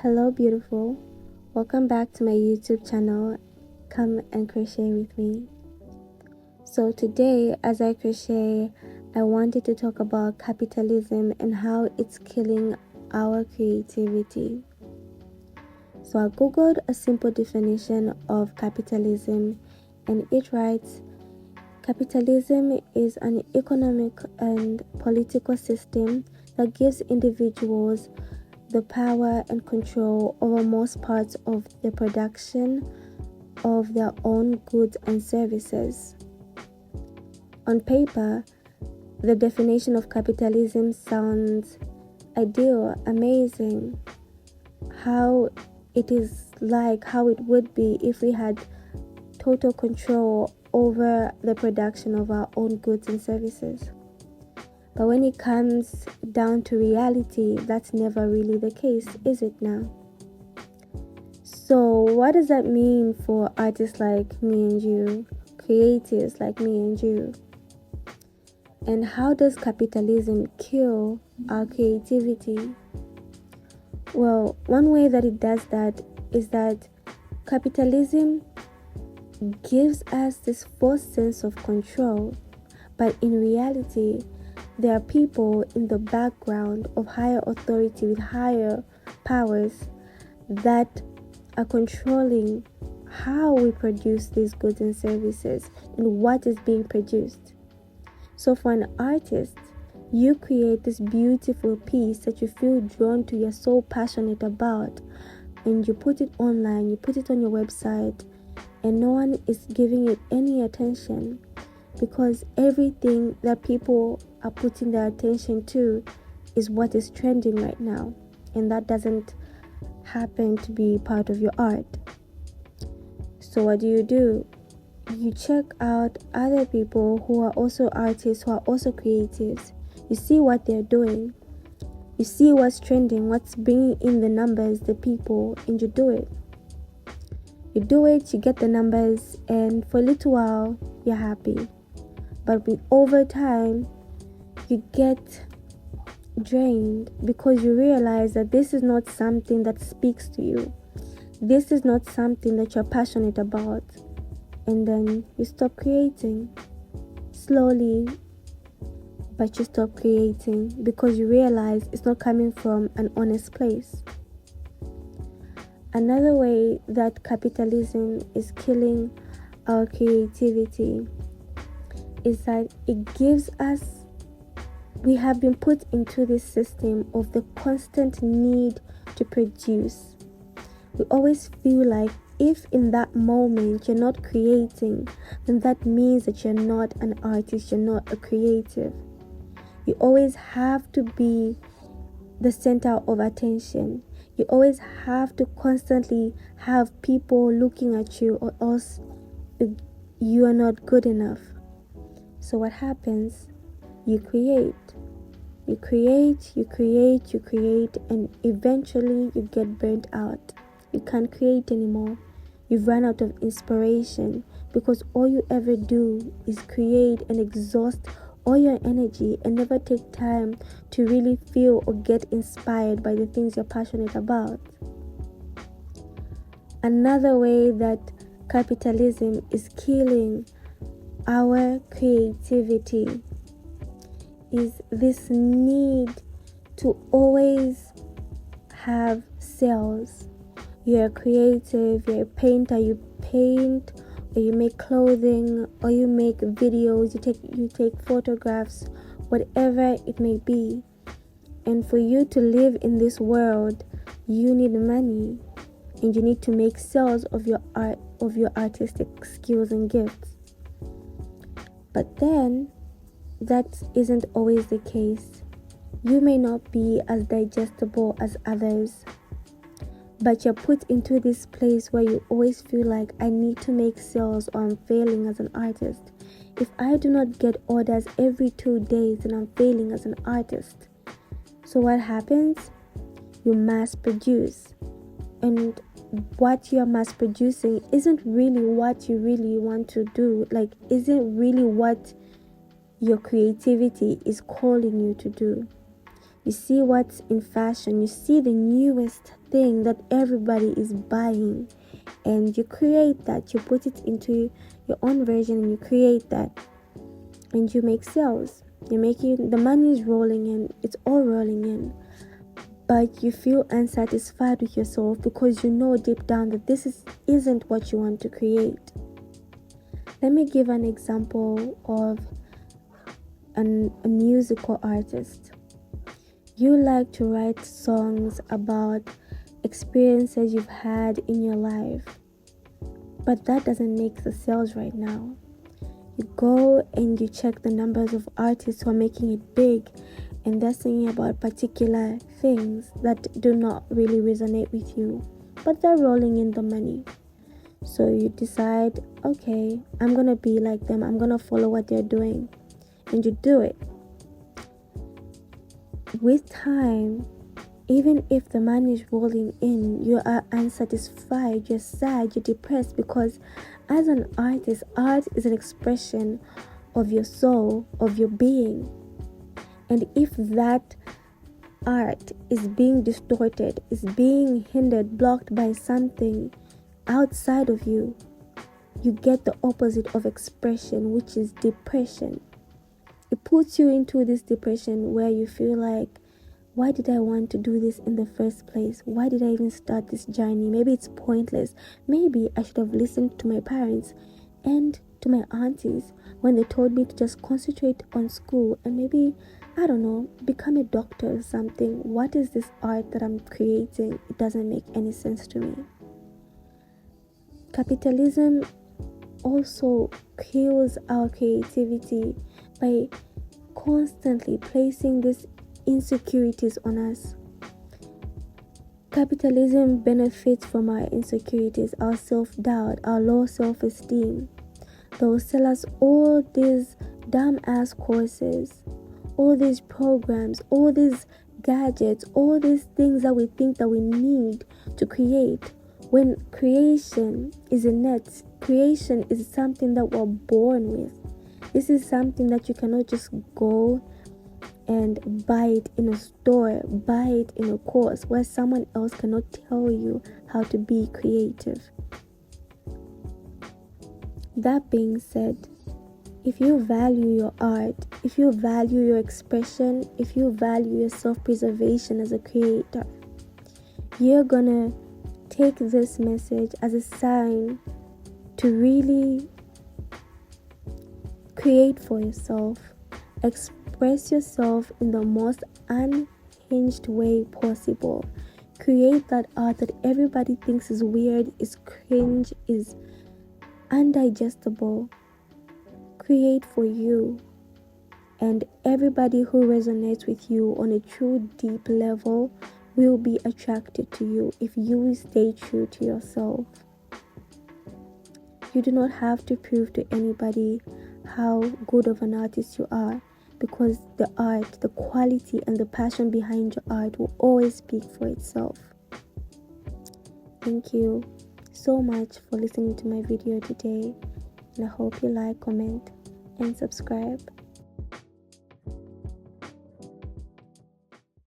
Hello beautiful, welcome back to my YouTube channel. Come and crochet with me. So today as I crochet, I wanted to talk about capitalism and how it's killing our creativity. So I googled a simple definition of capitalism and it writes, capitalism is an economic and political system that gives individuals the power and control over most parts of the production of their own goods and services. On paper, the definition of capitalism sounds ideal, amazing, how it would be if we had total control over the production of our own goods and services. But when it comes down to reality, that's never really the case, is it now? So what does that mean for artists like me and you, creatives like me and you? And how does capitalism kill our creativity? Well, one way that it does that is that capitalism gives us this false sense of control, but in reality, there are people in the background of higher authority with higher powers that are controlling how we produce these goods and services and what is being produced. So for an artist, you create this beautiful piece that you feel drawn to, you're so passionate about, and you put it online, you put it on your website, and no one is giving it any attention because everything that people are putting their attention to is what is trending right now, and that doesn't happen to be part of your art. So what do? You check out other people who are also artists, who are also creatives. You see what they're doing, you see what's trending, what's bringing in the numbers, the people, and you do it, you get the numbers, and for a little while you're happy. But over time, you get drained because you realize that this is not something that speaks to you. This is not something that you're passionate about. And then you stop creating. Slowly, but you stop creating because you realize it's not coming from an honest place. Another way that capitalism is killing our creativity is that it gives us, we have been put into this system of the constant need to produce. We always feel like if in that moment you're not creating, then that means that you're not an artist, you're not a creative. You always have to be the center of attention. You always have to constantly have people looking at you, or else you are not good enough. So what happens? You create, and eventually you get burnt out. You can't create anymore. You've run out of inspiration because all you ever do is create and exhaust all your energy and never take time to really feel or get inspired by the things you're passionate about. Another way that capitalism is killing our creativity is this need to always have sales. You're a creative, you're a painter, you paint, or you make clothing, or you make videos, you take photographs, whatever it may be. And for you to live in this world, you need money, and you need to make sales of your art, of your artistic skills and gifts. But then, that isn't always the case. You may not be as digestible as others, but you're put into this place where you always feel like, I need to make sales or I'm failing as an artist. If I do not get orders every 2 days, then I'm failing as an artist. So what happens? You mass produce. And what you're mass producing isn't really what you really want to do. Isn't really what your creativity is calling you to do. You see what's in fashion. You see the newest thing that everybody is buying, and you create that. You put it into your own version and you create that, and you make sales. You're making, the money is rolling in. It's all rolling in. But you feel unsatisfied with yourself because you know deep down that this isn't what you want to create. Let me give an example of a musical artist. You like to write songs about experiences you've had in your life, but that doesn't make the sales right now. You go and you check the numbers of artists who are making it big, and they're singing about particular things that do not really resonate with you, but they're rolling in the money. So you decide, okay, I'm gonna be like them, I'm gonna follow what they're doing, and you do it. With time, even if the money is rolling in, you are unsatisfied, you're sad, you're depressed, because as an artist, art is an expression of your soul, of your being. And if that art is being distorted, is being hindered, blocked by something outside of you, you get the opposite of expression, which is depression. It puts you into this depression where you feel like, why did I want to do this in the first place? Why did I even start this journey? Maybe it's pointless. Maybe I should have listened to my parents and to my aunties when they told me to just concentrate on school and maybe, I don't know, become a doctor or something. What is this art that I'm creating? It doesn't make any sense to me. Capitalism also kills our creativity by constantly placing these insecurities on us. Capitalism benefits from our insecurities, our self-doubt, our low self-esteem. They will sell us all these dumb-ass courses, all these programs, all these gadgets, all these things that we think that we need to create, when creation is innate. Creation is something that we're born with. This is something that you cannot just go and buy it in a store, buy it in a course where someone else cannot tell you how to be creative. That being said, if you value your art, if you value your expression, if you value your self-preservation as a creator, you're gonna take this message as a sign to really create for yourself. Express yourself in the most unhinged way possible. Create that art that everybody thinks is weird, is cringe, is undigestible. Create for you, and everybody who resonates with you on a true deep level will be attracted to you if you stay true to yourself. You do not have to prove to anybody how good of an artist you are, because the art, the quality and the passion behind your art will always speak for itself. Thank you so much for listening to my video today, and I hope you like, comment and subscribe.